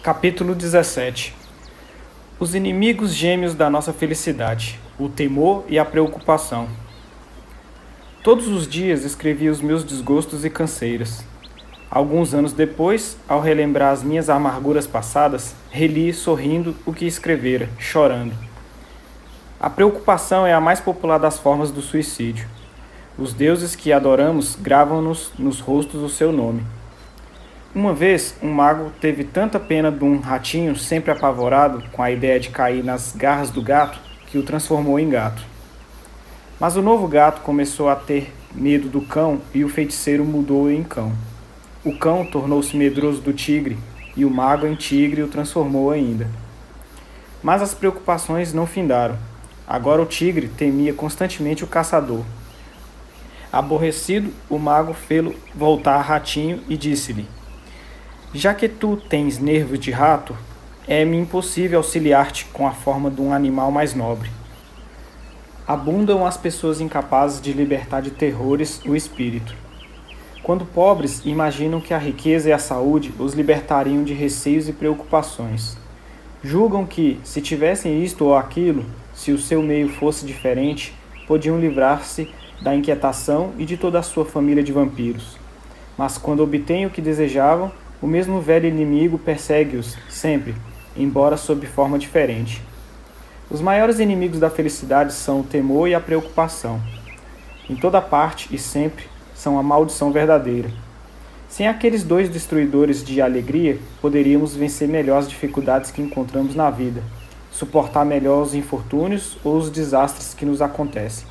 Capítulo 17. Os inimigos gêmeos da nossa felicidade, o temor e a preocupação. Todos os dias escrevia os meus desgostos e canseiras. Alguns anos depois, ao relembrar as minhas amarguras passadas, reli sorrindo o que escrevera, chorando. A preocupação é a mais popular das formas do suicídio. Os deuses que adoramos gravam-nos nos rostos o seu nome. Uma vez, um mago teve tanta pena de um ratinho sempre apavorado com a ideia de cair nas garras do gato que o transformou em gato. Mas o novo gato começou a ter medo do cão e o feiticeiro mudou-o em cão. O cão tornou-se medroso do tigre e o mago em tigre o transformou ainda. Mas as preocupações não findaram. Agora o tigre temia constantemente o caçador. Aborrecido, o mago fê-lo voltar a ratinho e disse-lhe: já que tu tens nervos de rato, é-me impossível auxiliar-te com a forma de um animal mais nobre. Abundam as pessoas incapazes de libertar de terrores o espírito. Quando pobres, imaginam que a riqueza e a saúde os libertariam de receios e preocupações. Julgam que, se tivessem isto ou aquilo, se o seu meio fosse diferente, podiam livrar-se da inquietação e de toda a sua família de vampiros. Mas quando obtêm o que desejavam, o mesmo velho inimigo persegue-os sempre, embora sob forma diferente. Os maiores inimigos da felicidade são o temor e a preocupação. Em toda parte e sempre são a maldição verdadeira. Sem aqueles dois destruidores de alegria, poderíamos vencer melhor as dificuldades que encontramos na vida, suportar melhor os infortúnios ou os desastres que nos acontecem.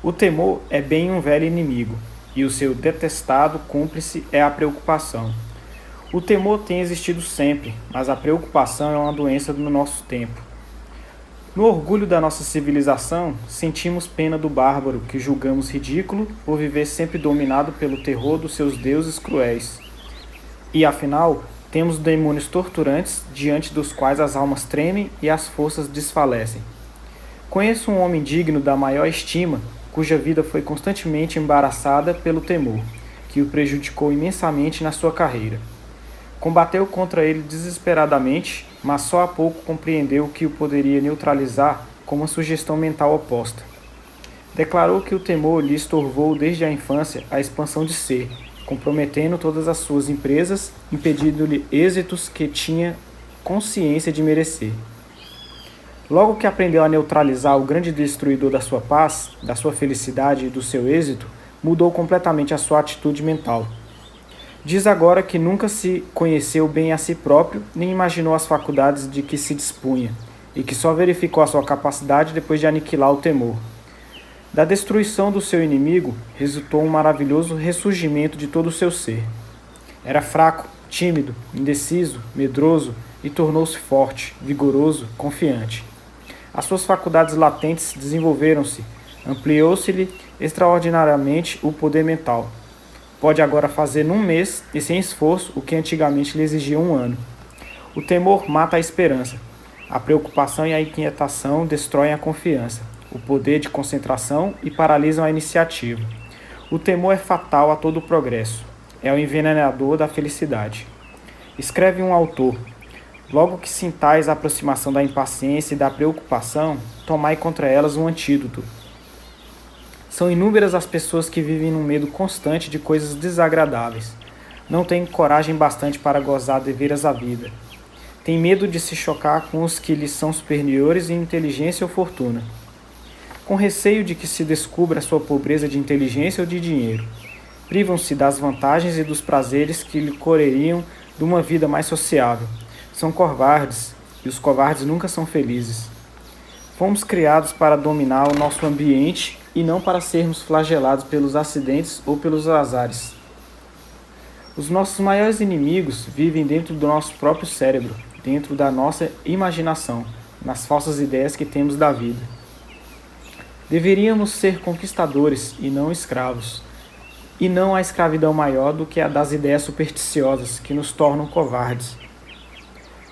O temor é bem um velho inimigo, e o seu detestado cúmplice é a preocupação. O temor tem existido sempre, mas a preocupação é uma doença do nosso tempo. No orgulho da nossa civilização, sentimos pena do bárbaro que julgamos ridículo por viver sempre dominado pelo terror dos seus deuses cruéis. E afinal, temos demônios torturantes diante dos quais as almas tremem e as forças desfalecem. Conheço um homem digno da maior estima, cuja vida foi constantemente embaraçada pelo temor, que o prejudicou imensamente na sua carreira. Combateu contra ele desesperadamente, mas só há pouco compreendeu que o poderia neutralizar com uma sugestão mental oposta. Declarou que o temor lhe estorvou desde a infância a expansão de ser, comprometendo todas as suas empresas, impedindo-lhe êxitos que tinha consciência de merecer. Logo que aprendeu a neutralizar o grande destruidor da sua paz, da sua felicidade e do seu êxito, mudou completamente a sua atitude mental. Diz agora que nunca se conheceu bem a si próprio, nem imaginou as faculdades de que se dispunha, e que só verificou a sua capacidade depois de aniquilar o temor. Da destruição do seu inimigo, resultou um maravilhoso ressurgimento de todo o seu ser. Era fraco, tímido, indeciso, medroso, e tornou-se forte, vigoroso, confiante. As suas faculdades latentes desenvolveram-se, ampliou-se-lhe extraordinariamente o poder mental. Pode agora fazer num mês e sem esforço o que antigamente lhe exigia um ano. O temor mata a esperança. A preocupação e a inquietação destroem a confiança, o poder de concentração e paralisam a iniciativa. O temor é fatal a todo o progresso. É o envenenador da felicidade. Escreve um autor: logo que sintais a aproximação da impaciência e da preocupação, tomai contra elas um antídoto. São inúmeras as pessoas que vivem num medo constante de coisas desagradáveis. Não têm coragem bastante para gozar deveras à vida. Têm medo de se chocar com os que lhes são superiores em inteligência ou fortuna. Com receio de que se descubra a sua pobreza de inteligência ou de dinheiro. Privam-se das vantagens e dos prazeres que lhe correriam de uma vida mais sociável. São covardes, e os covardes nunca são felizes. Fomos criados para dominar o nosso ambiente e não para sermos flagelados pelos acidentes ou pelos azares. Os nossos maiores inimigos vivem dentro do nosso próprio cérebro, dentro da nossa imaginação, nas falsas ideias que temos da vida. Deveríamos ser conquistadores e não escravos. E não há escravidão maior do que a das ideias supersticiosas que nos tornam covardes.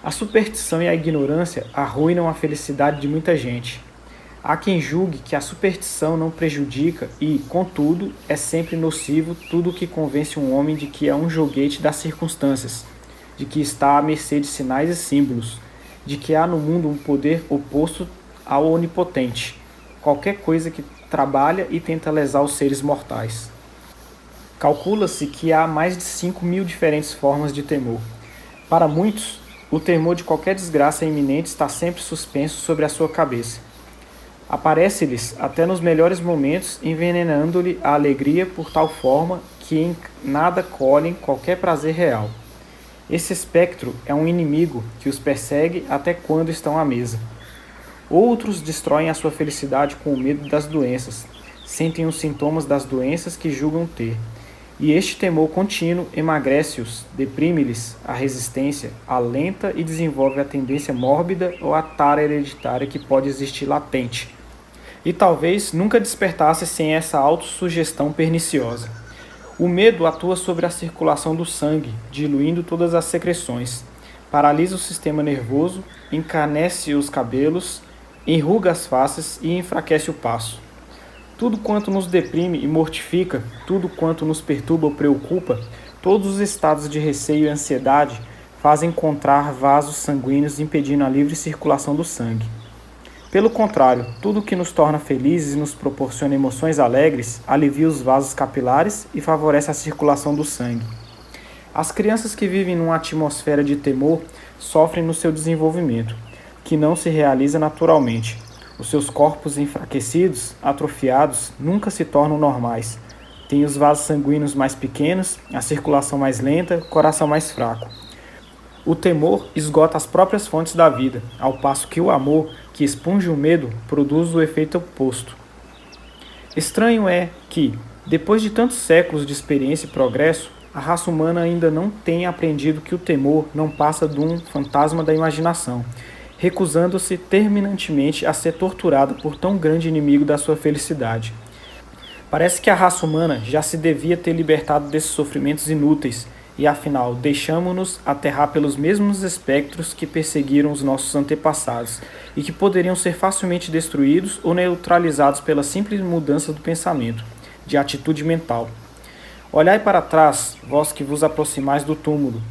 A superstição e a ignorância arruinam a felicidade de muita gente. Há quem julgue que a superstição não prejudica e, contudo, é sempre nocivo tudo o que convence um homem de que é um joguete das circunstâncias, de que está à mercê de sinais e símbolos, de que há no mundo um poder oposto ao onipotente, qualquer coisa que trabalha e tenta lesar os seres mortais. Calcula-se que há mais de 5.000 diferentes formas de temor. Para muitos, o temor de qualquer desgraça iminente está sempre suspenso sobre a sua cabeça. Aparece-lhes até nos melhores momentos, envenenando-lhe a alegria por tal forma que em nada colhem qualquer prazer real. Esse espectro é um inimigo que os persegue até quando estão à mesa. Outros destroem a sua felicidade com o medo das doenças, sentem os sintomas das doenças que julgam ter. E este temor contínuo emagrece-os, deprime-lhes a resistência, alenta e desenvolve a tendência mórbida ou a tara hereditária que pode existir latente. E talvez nunca despertasse sem essa autossugestão perniciosa. O medo atua sobre a circulação do sangue, diluindo todas as secreções, paralisa o sistema nervoso, encanece os cabelos, enruga as faces e enfraquece o passo. Tudo quanto nos deprime e mortifica, tudo quanto nos perturba ou preocupa, todos os estados de receio e ansiedade fazem contrar vasos sanguíneos impedindo a livre circulação do sangue. Pelo contrário, tudo que nos torna felizes e nos proporciona emoções alegres alivia os vasos capilares e favorece a circulação do sangue. As crianças que vivem numa atmosfera de temor sofrem no seu desenvolvimento, que não se realiza naturalmente. Os seus corpos enfraquecidos, atrofiados, nunca se tornam normais. Têm os vasos sanguíneos mais pequenos, a circulação mais lenta, o coração mais fraco. O temor esgota as próprias fontes da vida, ao passo que o amor, que expunge o medo, produz o efeito oposto. Estranho é que, depois de tantos séculos de experiência e progresso, a raça humana ainda não tenha aprendido que o temor não passa de um fantasma da imaginação, recusando-se terminantemente a ser torturada por tão grande inimigo da sua felicidade. Parece que a raça humana já se devia ter libertado desses sofrimentos inúteis e, afinal, deixamo-nos aterrar pelos mesmos espectros que perseguiram os nossos antepassados e que poderiam ser facilmente destruídos ou neutralizados pela simples mudança do pensamento, de atitude mental. Olhai para trás, vós que vos aproximais do túmulo.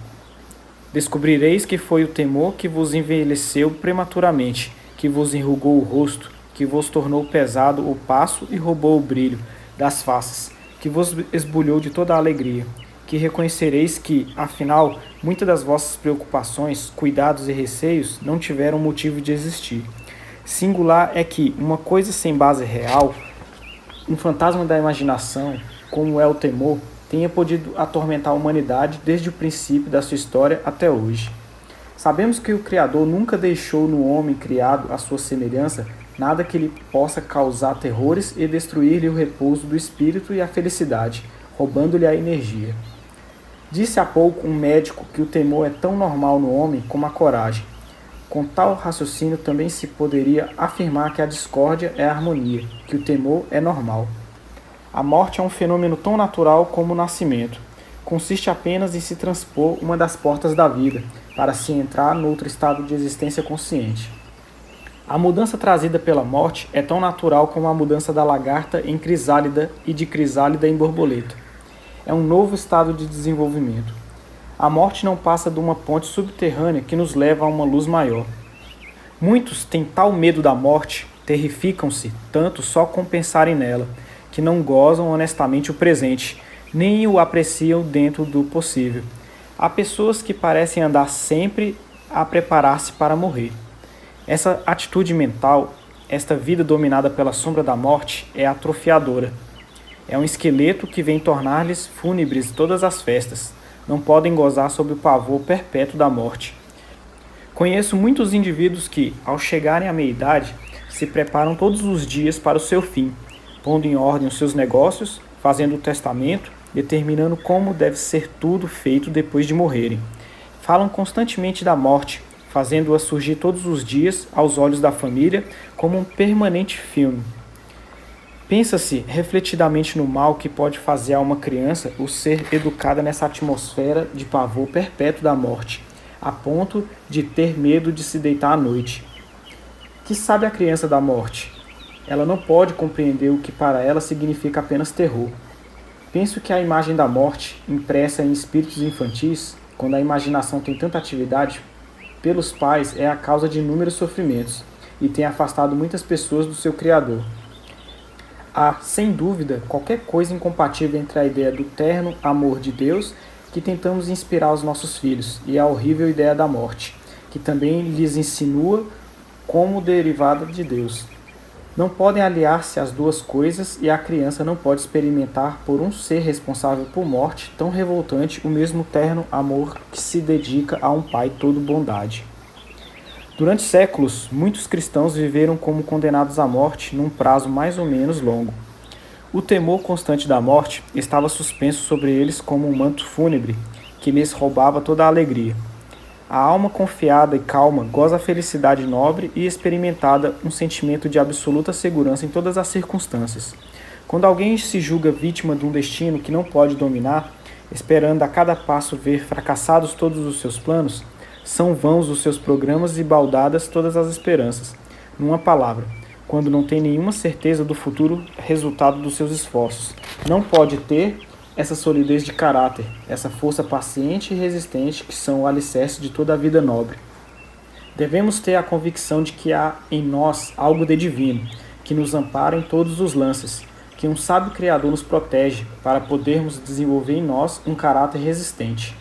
Descobrireis que foi o temor que vos envelheceu prematuramente, que vos enrugou o rosto, que vos tornou pesado o passo e roubou o brilho das faces, que vos esbulhou de toda a alegria, que reconhecereis que, afinal, muitas das vossas preocupações, cuidados e receios não tiveram motivo de existir. Singular é que uma coisa sem base real, um fantasma da imaginação, como é o temor, tenha podido atormentar a humanidade desde o princípio da sua história até hoje. Sabemos que o Criador nunca deixou no homem criado à sua semelhança nada que lhe possa causar terrores e destruir-lhe o repouso do espírito e a felicidade, roubando-lhe a energia. Disse há pouco um médico que o temor é tão normal no homem como a coragem. Com tal raciocínio também se poderia afirmar que a discórdia é a harmonia, que o temor é normal. A morte é um fenômeno tão natural como o nascimento. Consiste apenas em se transpor uma das portas da vida, para se entrar noutro estado de existência consciente. A mudança trazida pela morte é tão natural como a mudança da lagarta em crisálida e de crisálida em borboleta. É um novo estado de desenvolvimento. A morte não passa de uma ponte subterrânea que nos leva a uma luz maior. Muitos têm tal medo da morte, terrificam-se tanto só com pensarem nela, que não gozam honestamente o presente, nem o apreciam dentro do possível. Há pessoas que parecem andar sempre a preparar-se para morrer. Essa atitude mental, esta vida dominada pela sombra da morte, é atrofiadora. É um esqueleto que vem tornar-lhes fúnebres todas as festas. Não podem gozar sob o pavor perpétuo da morte. Conheço muitos indivíduos que, ao chegarem à meia-idade, se preparam todos os dias para o seu fim, pondo em ordem os seus negócios, fazendo o testamento, determinando como deve ser tudo feito depois de morrerem. Falam constantemente da morte, fazendo-a surgir todos os dias aos olhos da família como um permanente filme. Pensa-se refletidamente no mal que pode fazer a uma criança o ser educada nessa atmosfera de pavor perpétuo da morte, a ponto de ter medo de se deitar à noite. Que sabe a criança da morte? Ela não pode compreender o que para ela significa apenas terror. Penso que a imagem da morte, impressa em espíritos infantis, quando a imaginação tem tanta atividade pelos pais, é a causa de inúmeros sofrimentos e tem afastado muitas pessoas do seu Criador. Há, sem dúvida, qualquer coisa incompatível entre a ideia do terno amor de Deus que tentamos inspirar aos nossos filhos e a horrível ideia da morte, que também lhes insinua como derivada de Deus. Não podem aliar-se as duas coisas e a criança não pode experimentar por um ser responsável por morte tão revoltante o mesmo terno amor que se dedica a um pai todo bondade. Durante séculos, muitos cristãos viveram como condenados à morte num prazo mais ou menos longo. O temor constante da morte estava suspenso sobre eles como um manto fúnebre que lhes roubava toda a alegria. A alma confiada e calma goza a felicidade nobre e experimentada um sentimento de absoluta segurança em todas as circunstâncias. Quando alguém se julga vítima de um destino que não pode dominar, esperando a cada passo ver fracassados todos os seus planos, são vãos os seus programas e baldadas todas as esperanças. Numa palavra, quando não tem nenhuma certeza do futuro resultado dos seus esforços, não pode ter essa solidez de caráter, essa força paciente e resistente que são o alicerce de toda a vida nobre. Devemos ter a convicção de que há em nós algo de divino, que nos ampara em todos os lances, que um sábio Criador nos protege para podermos desenvolver em nós um caráter resistente.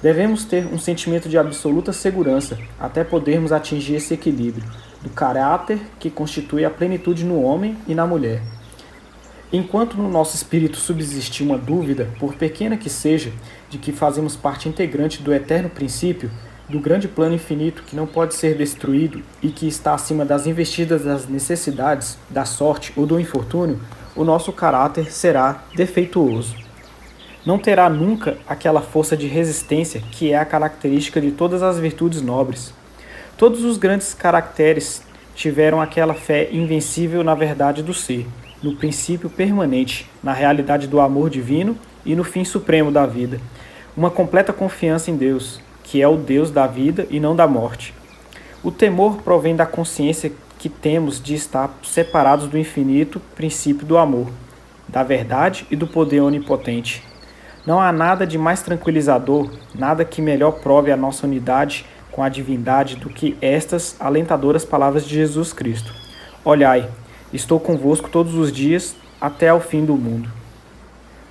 Devemos ter um sentimento de absoluta segurança até podermos atingir esse equilíbrio do caráter que constitui a plenitude no homem e na mulher. Enquanto no nosso espírito subsistir uma dúvida, por pequena que seja, de que fazemos parte integrante do eterno princípio, do grande plano infinito que não pode ser destruído e que está acima das investidas das necessidades, da sorte ou do infortúnio, o nosso caráter será defeituoso. Não terá nunca aquela força de resistência que é a característica de todas as virtudes nobres. Todos os grandes caracteres tiveram aquela fé invencível na verdade do ser, no princípio permanente, na realidade do amor divino e no fim supremo da vida. Uma completa confiança em Deus, que é o Deus da vida e não da morte. O temor provém da consciência que temos de estar separados do infinito princípio do amor, da verdade e do poder onipotente. Não há nada de mais tranquilizador, nada que melhor prove a nossa unidade com a divindade do que estas alentadoras palavras de Jesus Cristo. Olhai, estou convosco todos os dias, até ao fim do mundo.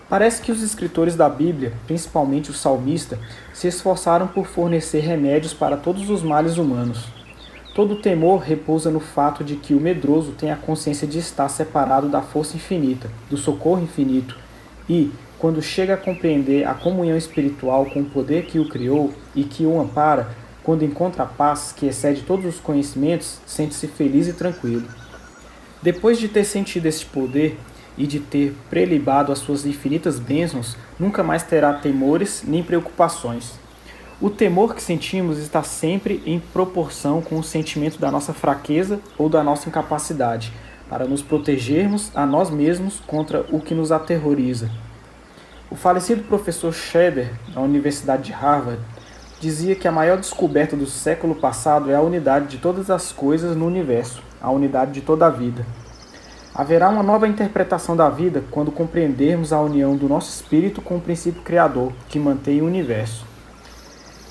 Parece que os escritores da Bíblia, principalmente o salmista, se esforçaram por fornecer remédios para todos os males humanos. Todo temor repousa no fato de que o medroso tem a consciência de estar separado da força infinita, do socorro infinito, e, quando chega a compreender a comunhão espiritual com o poder que o criou e que o ampara, quando encontra a paz que excede todos os conhecimentos, sente-se feliz e tranquilo. Depois de ter sentido este poder e de ter prelibado as suas infinitas bênçãos, nunca mais terá temores nem preocupações. O temor que sentimos está sempre em proporção com o sentimento da nossa fraqueza ou da nossa incapacidade, para nos protegermos a nós mesmos contra o que nos aterroriza. O falecido professor Scheder, da Universidade de Harvard, dizia que a maior descoberta do século passado é a unidade de todas as coisas no universo, a unidade de toda a vida. Haverá uma nova interpretação da vida quando compreendermos a união do nosso espírito com o princípio criador, que mantém o universo.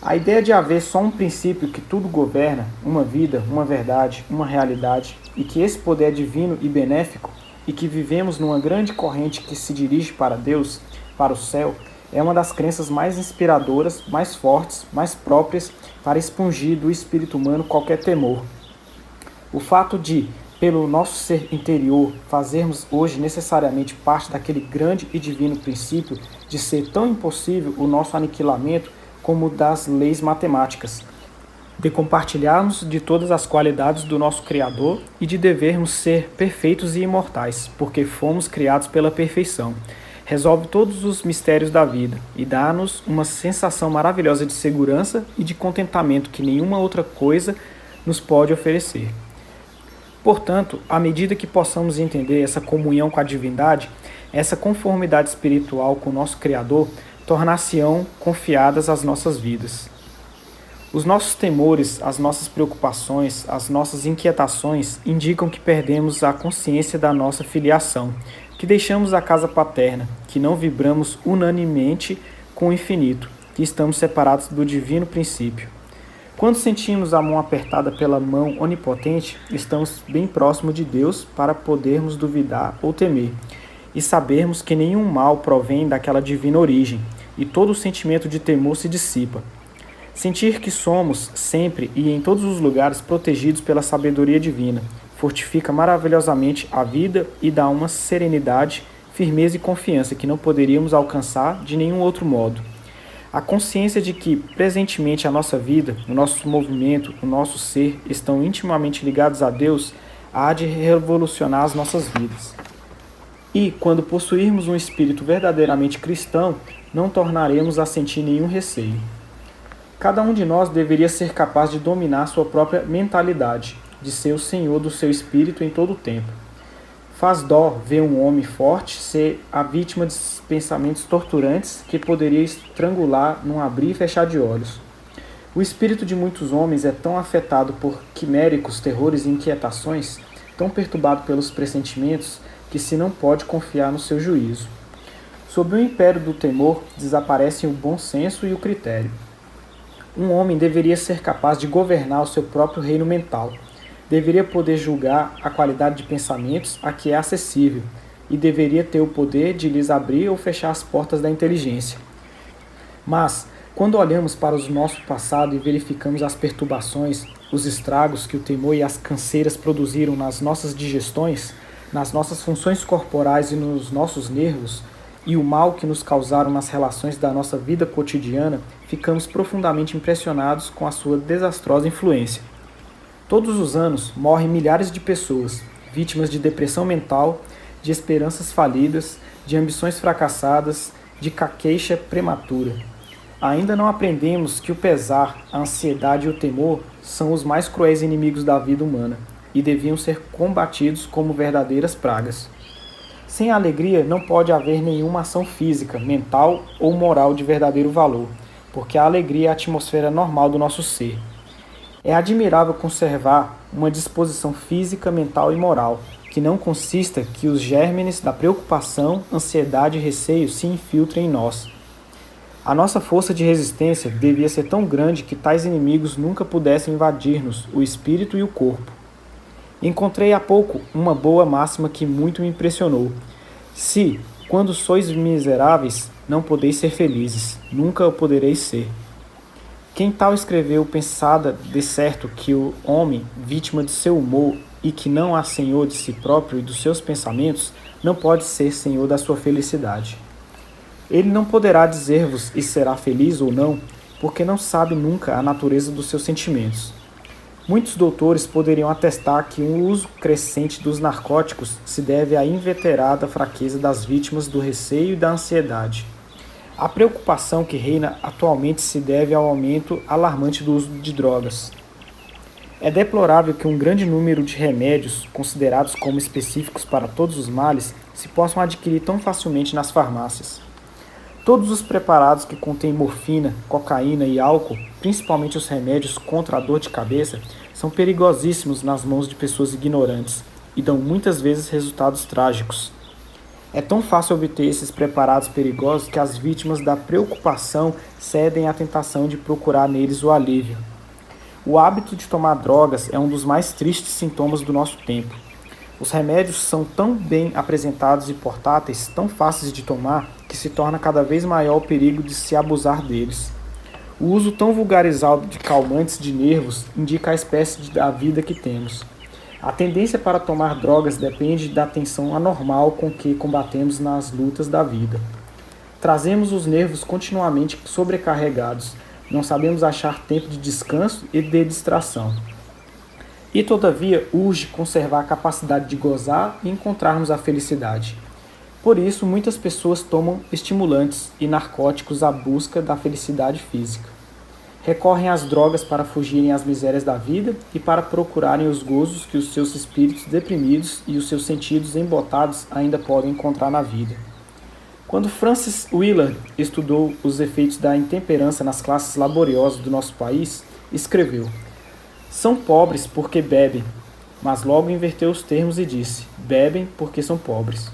A ideia de haver só um princípio que tudo governa, uma vida, uma verdade, uma realidade, e que esse poder é divino e benéfico, e que vivemos numa grande corrente que se dirige para Deus, para o céu, é uma das crenças mais inspiradoras, mais fortes, mais próprias para expungir do espírito humano qualquer temor. O fato de, pelo nosso ser interior, fazermos hoje necessariamente parte daquele grande e divino princípio de ser tão impossível o nosso aniquilamento como das leis matemáticas, de compartilharmos de todas as qualidades do nosso Criador e de devermos ser perfeitos e imortais, porque fomos criados pela perfeição. Resolve todos os mistérios da vida e dá-nos uma sensação maravilhosa de segurança e de contentamento que nenhuma outra coisa nos pode oferecer. Portanto, à medida que possamos entender essa comunhão com a divindade, essa conformidade espiritual com o nosso Criador, tornar-se-ão confiadas as nossas vidas. Os nossos temores, as nossas preocupações, as nossas inquietações indicam que perdemos a consciência da nossa filiação, que deixamos a casa paterna, que não vibramos unanimemente com o infinito, que estamos separados do divino princípio. Quando sentimos a mão apertada pela mão onipotente, estamos bem próximo de Deus para podermos duvidar ou temer, e sabermos que nenhum mal provém daquela divina origem, e todo o sentimento de temor se dissipa. Sentir que somos, sempre e em todos os lugares, protegidos pela sabedoria divina, fortifica maravilhosamente a vida e dá uma serenidade, firmeza e confiança que não poderíamos alcançar de nenhum outro modo. A consciência de que, presentemente, a nossa vida, o nosso movimento, o nosso ser estão intimamente ligados a Deus, há de revolucionar as nossas vidas. E, quando possuirmos um espírito verdadeiramente cristão, não tornaremos a sentir nenhum receio. Cada um de nós deveria ser capaz de dominar sua própria mentalidade, de ser o senhor do seu espírito em todo o tempo. Faz dó ver um homem forte ser a vítima de pensamentos torturantes que poderia estrangular num abrir e fechar de olhos. O espírito de muitos homens é tão afetado por quiméricos terrores e inquietações, tão perturbado pelos pressentimentos, que se não pode confiar no seu juízo. Sob o império do temor, desaparecem o bom senso e o critério. Um homem deveria ser capaz de governar o seu próprio reino mental. Deveria poder julgar a qualidade de pensamentos a que é acessível e deveria ter o poder de lhes abrir ou fechar as portas da inteligência. Mas, quando olhamos para o nosso passado e verificamos as perturbações, os estragos que o temor e as canseiras produziram nas nossas digestões, nas nossas funções corporais e nos nossos nervos, e o mal que nos causaram nas relações da nossa vida cotidiana, ficamos profundamente impressionados com a sua desastrosa influência. Todos os anos morrem milhares de pessoas, vítimas de depressão mental, de esperanças falidas, de ambições fracassadas, de queixa prematura. Ainda não aprendemos que o pesar, a ansiedade e o temor são os mais cruéis inimigos da vida humana e deviam ser combatidos como verdadeiras pragas. Sem alegria não pode haver nenhuma ação física, mental ou moral de verdadeiro valor, porque a alegria é a atmosfera normal do nosso ser. É admirável conservar uma disposição física, mental e moral, que não consista que os gérmenes da preocupação, ansiedade e receio se infiltrem em nós. A nossa força de resistência devia ser tão grande que tais inimigos nunca pudessem invadir-nos, o espírito e o corpo. Encontrei há pouco uma boa máxima que muito me impressionou. Se, quando sois miseráveis, não podeis ser felizes, nunca o podereis ser. Quem tal escreveu pensada de certo que o homem, vítima de seu humor e que não há senhor de si próprio e dos seus pensamentos, não pode ser senhor da sua felicidade. Ele não poderá dizer-vos e será feliz ou não, porque não sabe nunca a natureza dos seus sentimentos. Muitos doutores poderiam atestar que o uso crescente dos narcóticos se deve à inveterada fraqueza das vítimas do receio e da ansiedade. A preocupação que reina atualmente se deve ao aumento alarmante do uso de drogas. É deplorável que um grande número de remédios, considerados como específicos para todos os males, se possam adquirir tão facilmente nas farmácias. Todos os preparados que contêm morfina, cocaína e álcool, principalmente os remédios contra a dor de cabeça, são perigosíssimos nas mãos de pessoas ignorantes e dão muitas vezes resultados trágicos. É tão fácil obter esses preparados perigosos que as vítimas da preocupação cedem à tentação de procurar neles o alívio. O hábito de tomar drogas é um dos mais tristes sintomas do nosso tempo. Os remédios são tão bem apresentados e portáteis, tão fáceis de tomar, que se torna cada vez maior o perigo de se abusar deles. O uso tão vulgarizado de calmantes de nervos indica a espécie da vida que temos. A tendência para tomar drogas depende da tensão anormal com que combatemos nas lutas da vida. Trazemos os nervos continuamente sobrecarregados, não sabemos achar tempo de descanso e de distração. E, todavia, urge conservar a capacidade de gozar e encontrarmos a felicidade. Por isso, muitas pessoas tomam estimulantes e narcóticos à busca da felicidade física. Recorrem às drogas para fugirem às misérias da vida e para procurarem os gozos que os seus espíritos deprimidos e os seus sentidos embotados ainda podem encontrar na vida. Quando Francis Willard estudou os efeitos da intemperança nas classes laboriosas do nosso país, escreveu: "São pobres porque bebem", mas logo inverteu os termos e disse: "Bebem porque são pobres".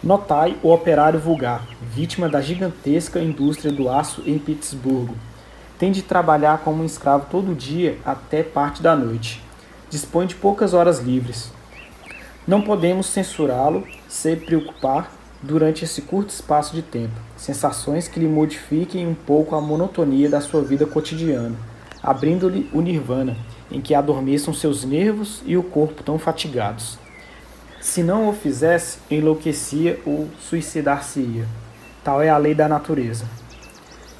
Notai o operário vulgar, vítima da gigantesca indústria do aço em Pittsburgh. Tem de trabalhar como um escravo todo dia até parte da noite. Dispõe de poucas horas livres. Não podemos censurá-lo se preocupar durante esse curto espaço de tempo. Sensações que lhe modifiquem um pouco a monotonia da sua vida cotidiana, abrindo-lhe o nirvana, em que adormeçam seus nervos e o corpo tão fatigados. Se não o fizesse, enlouquecia ou suicidar-se-ia. Tal é a lei da natureza.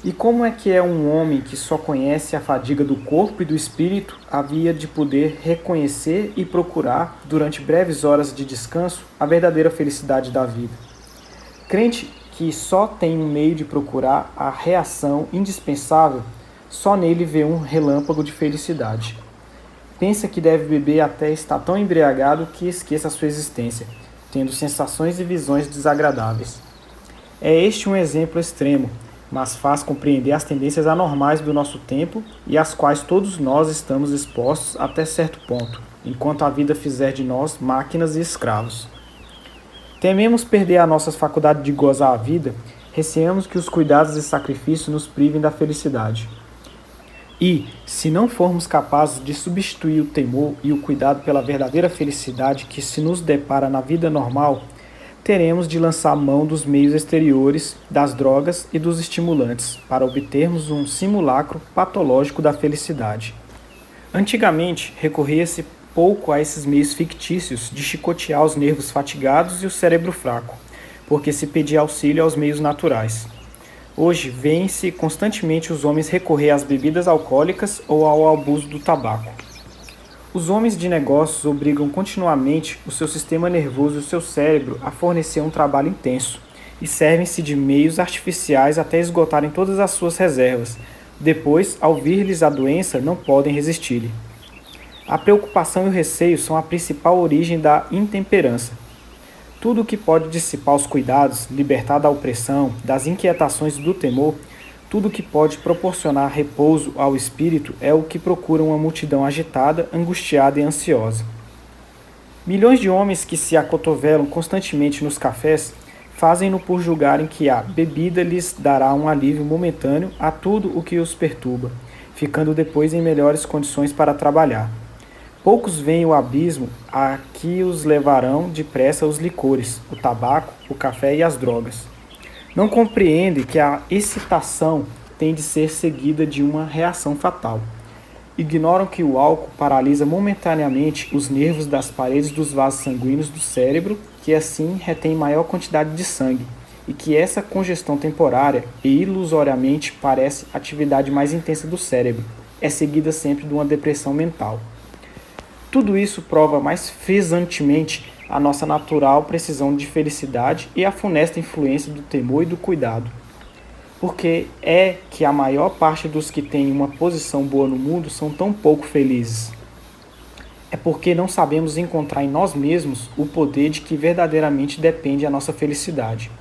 E como é que um homem que só conhece a fadiga do corpo e do espírito havia de poder reconhecer e procurar, durante breves horas de descanso, a verdadeira felicidade da vida? Crente que só tem um meio de procurar a reação indispensável, só nele vê um relâmpago de felicidade. Pensa que deve beber até estar tão embriagado que esqueça a sua existência, tendo sensações e visões desagradáveis. É este um exemplo extremo, mas faz compreender as tendências anormais do nosso tempo e às quais todos nós estamos expostos até certo ponto, enquanto a vida fizer de nós máquinas e escravos. Tememos perder a nossa faculdade de gozar a vida, receamos que os cuidados e sacrifícios nos privem da felicidade. E, se não formos capazes de substituir o temor e o cuidado pela verdadeira felicidade que se nos depara na vida normal, teremos de lançar mão dos meios exteriores, das drogas e dos estimulantes, para obtermos um simulacro patológico da felicidade. Antigamente, recorria-se pouco a esses meios fictícios de chicotear os nervos fatigados e o cérebro fraco, porque se pedia auxílio aos meios naturais. Hoje, vêem-se constantemente os homens recorrer às bebidas alcoólicas ou ao abuso do tabaco. Os homens de negócios obrigam continuamente o seu sistema nervoso e o seu cérebro a fornecer um trabalho intenso e servem-se de meios artificiais até esgotarem todas as suas reservas. Depois, ao vir-lhes a doença, não podem resistir-lhe. A preocupação e o receio são a principal origem da intemperança. Tudo o que pode dissipar os cuidados, libertar da opressão, das inquietações e do temor, tudo o que pode proporcionar repouso ao espírito é o que procura uma multidão agitada, angustiada e ansiosa. Milhões de homens que se acotovelam constantemente nos cafés fazem-no por julgarem que a bebida lhes dará um alívio momentâneo a tudo o que os perturba, ficando depois em melhores condições para trabalhar. Poucos veem o abismo a que os levarão depressa os licores, o tabaco, o café e as drogas. Não compreendem que a excitação tem de ser seguida de uma reação fatal. Ignoram que o álcool paralisa momentaneamente os nervos das paredes dos vasos sanguíneos do cérebro, que assim retém maior quantidade de sangue, e que essa congestão temporária e ilusoriamente parece a atividade mais intensa do cérebro, é seguida sempre de uma depressão mental. Tudo isso prova mais fresantemente a nossa natural precisão de felicidade e a funesta influência do temor e do cuidado. Porque é que a maior parte dos que têm uma posição boa no mundo são tão pouco felizes. É porque não sabemos encontrar em nós mesmos o poder de que verdadeiramente depende a nossa felicidade.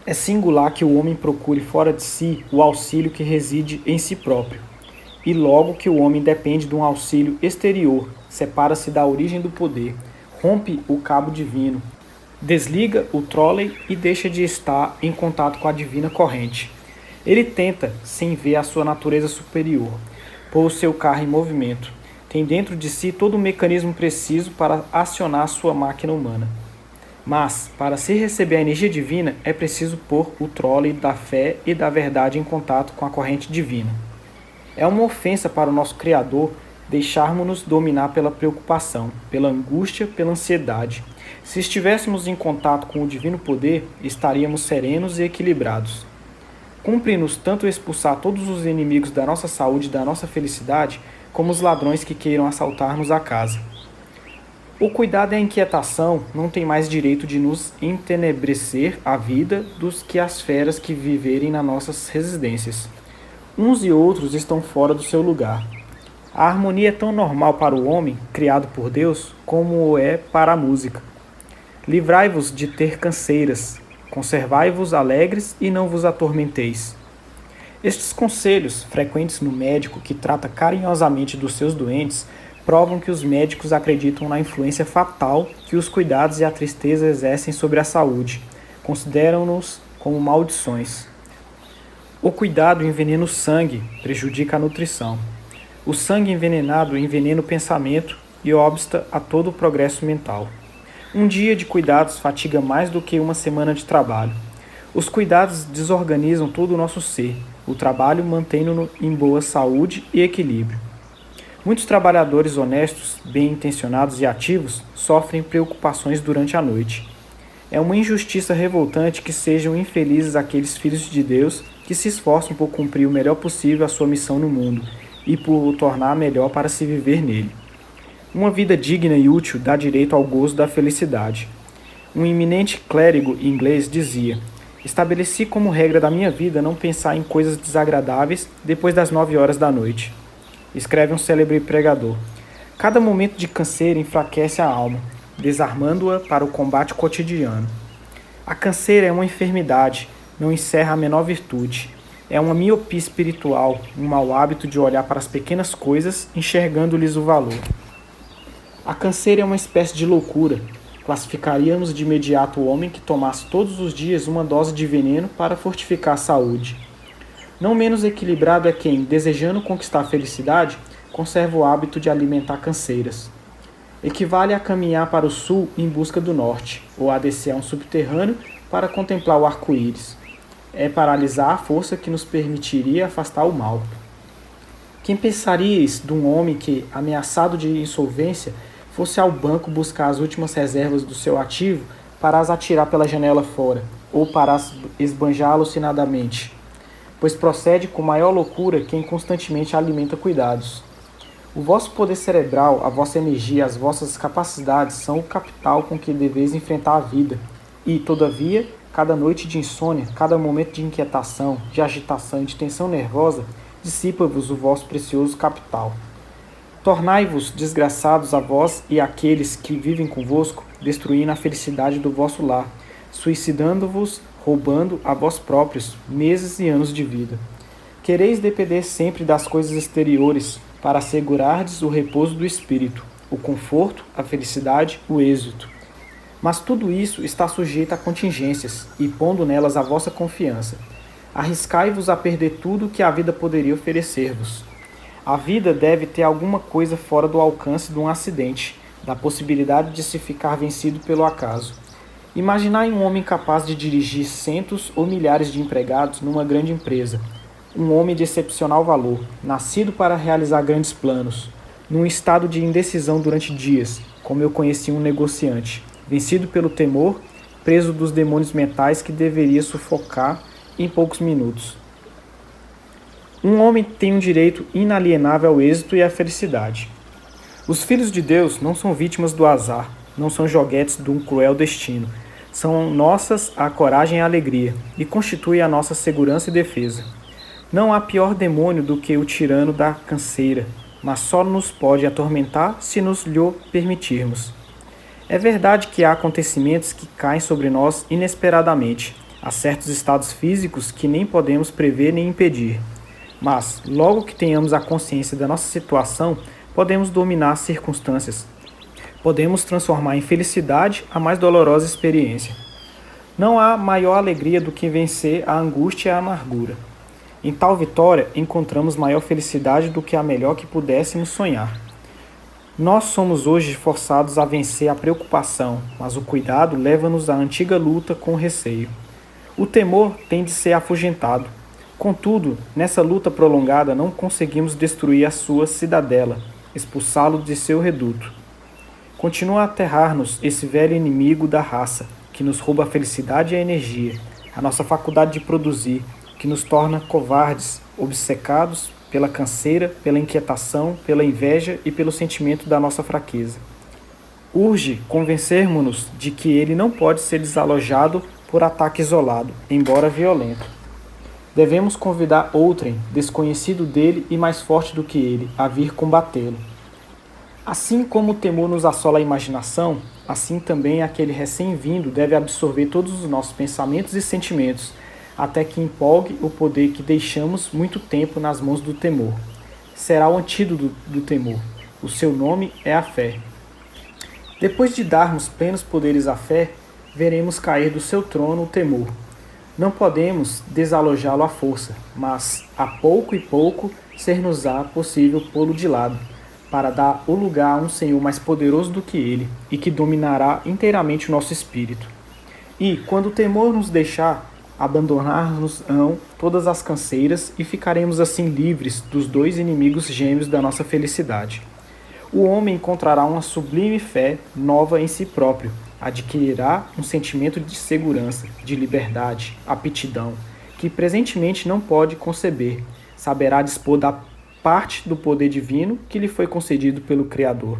É singular que o homem procure fora de si o auxílio que reside em si próprio. E logo que o homem depende de um auxílio exterior, separa-se da origem do poder, rompe o cabo divino, desliga o trolley e deixa de estar em contato com a divina corrente. Ele tenta, sem ver a sua natureza superior, pôr o seu carro em movimento. Tem dentro de si todo o mecanismo preciso para acionar a sua máquina humana. Mas, para se receber a energia divina, é preciso pôr o trolley da fé e da verdade em contato com a corrente divina. É uma ofensa para o nosso Criador deixarmos-nos dominar pela preocupação, pela angústia, pela ansiedade. Se estivéssemos em contato com o divino poder, estaríamos serenos e equilibrados. Cumpre-nos tanto expulsar todos os inimigos da nossa saúde e da nossa felicidade, como os ladrões que queiram assaltar-nos a casa. O cuidado e a inquietação não têm mais direito de nos entenebrecer a vida dos que as feras que viverem nas nossas residências. Uns e outros estão fora do seu lugar. A harmonia é tão normal para o homem, criado por Deus, como o é para a música. Livrai-vos de ter canseiras, conservai-vos alegres e não vos atormenteis. Estes conselhos, frequentes no médico que trata carinhosamente dos seus doentes, provam que os médicos acreditam na influência fatal que os cuidados e a tristeza exercem sobre a saúde. Consideram-nos como maldições. O cuidado envenena o sangue, prejudica a nutrição. O sangue envenenado envenena o pensamento e obsta a todo o progresso mental. Um dia de cuidados fatiga mais do que uma semana de trabalho. Os cuidados desorganizam todo o nosso ser. O trabalho mantém-no em boa saúde e equilíbrio. Muitos trabalhadores honestos, bem-intencionados e ativos sofrem preocupações durante a noite. É uma injustiça revoltante que sejam infelizes aqueles filhos de Deus que se esforçam por cumprir o melhor possível a sua missão no mundo e por o tornar melhor para se viver nele. Uma vida digna e útil dá direito ao gozo da felicidade. Um eminente clérigo inglês dizia: "Estabeleci como regra da minha vida não pensar em coisas desagradáveis depois das 9 horas da noite." Escreve um célebre pregador. Cada momento de canseira enfraquece a alma, desarmando-a para o combate cotidiano. A canseira é uma enfermidade, não encerra a menor virtude. É uma miopia espiritual, um mau hábito de olhar para as pequenas coisas, enxergando-lhes o valor. A canseira é uma espécie de loucura. Classificaríamos de imediato o homem que tomasse todos os dias uma dose de veneno para fortificar a saúde. Não menos equilibrado é quem, desejando conquistar a felicidade, conserva o hábito de alimentar canseiras. Equivale a caminhar para o sul em busca do norte, ou a descer a um subterrâneo para contemplar o arco-íris. É paralisar a força que nos permitiria afastar o mal. Quem pensaria isso de um homem que, ameaçado de insolvência, fosse ao banco buscar as últimas reservas do seu ativo para as atirar pela janela fora, ou para as esbanjar alucinadamente? Pois procede com maior loucura quem constantemente alimenta cuidados. O vosso poder cerebral, a vossa energia, as vossas capacidades são o capital com que deveis enfrentar a vida. E, todavia, cada noite de insônia, cada momento de inquietação, de agitação e de tensão nervosa, dissipa-vos o vosso precioso capital. Tornai-vos desgraçados a vós e àqueles que vivem convosco, destruindo a felicidade do vosso lar, suicidando-vos, roubando a vós próprios meses e anos de vida. Quereis depender sempre das coisas exteriores, para assegurardes o repouso do espírito, o conforto, a felicidade, o êxito. Mas tudo isso está sujeito a contingências, e pondo nelas a vossa confiança. Arriscai-vos a perder tudo que a vida poderia oferecer-vos. A vida deve ter alguma coisa fora do alcance de um acidente, da possibilidade de se ficar vencido pelo acaso. Imaginai um homem capaz de dirigir centos ou milhares de empregados numa grande empresa. Um homem de excepcional valor, nascido para realizar grandes planos, num estado de indecisão durante dias, como eu conheci um negociante, vencido pelo temor, preso dos demônios mentais que deveria sufocar em poucos minutos. Um homem tem um direito inalienável ao êxito e à felicidade. Os filhos de Deus não são vítimas do azar, não são joguetes de um cruel destino. São nossas a coragem e a alegria, e constituem a nossa segurança e defesa. Não há pior demônio do que o tirano da canseira, mas só nos pode atormentar se nos lhe permitirmos. É verdade que há acontecimentos que caem sobre nós inesperadamente, há certos estados físicos que nem podemos prever nem impedir. Mas, logo que tenhamos a consciência da nossa situação, podemos dominar as circunstâncias. Podemos transformar em felicidade a mais dolorosa experiência. Não há maior alegria do que vencer a angústia e a amargura. Em tal vitória, encontramos maior felicidade do que a melhor que pudéssemos sonhar. Nós somos hoje forçados a vencer a preocupação, mas o cuidado leva-nos à antiga luta com o receio. O temor tem de ser afugentado. Contudo, nessa luta prolongada não conseguimos destruir a sua cidadela, expulsá-lo de seu reduto. Continua a aterrar-nos esse velho inimigo da raça, que nos rouba a felicidade e a energia, a nossa faculdade de produzir, que nos torna covardes, obcecados pela canseira, pela inquietação, pela inveja e pelo sentimento da nossa fraqueza. Urge convencermos-nos de que ele não pode ser desalojado por ataque isolado, embora violento. Devemos convidar outrem, desconhecido dele e mais forte do que ele, a vir combatê-lo. Assim como o temor nos assola a imaginação, assim também aquele recém-vindo deve absorver todos os nossos pensamentos e sentimentos, até que empolgue o poder que deixamos muito tempo nas mãos do temor. Será o antídoto do temor. O seu nome é a fé. Depois de darmos plenos poderes à fé, veremos cair do seu trono o temor. Não podemos desalojá-lo à força, mas, a pouco e pouco, ser-nos-á possível pô-lo de lado, para dar o lugar a um Senhor mais poderoso do que ele, e que dominará inteiramente o nosso espírito. E, quando o temor nos deixar, abandonar-nos-ão todas as canseiras e ficaremos assim livres dos dois inimigos gêmeos da nossa felicidade. O homem encontrará uma sublime fé nova em si próprio, adquirirá um sentimento de segurança, de liberdade, aptidão, que presentemente não pode conceber, saberá dispor da parte do poder divino que lhe foi concedido pelo Criador.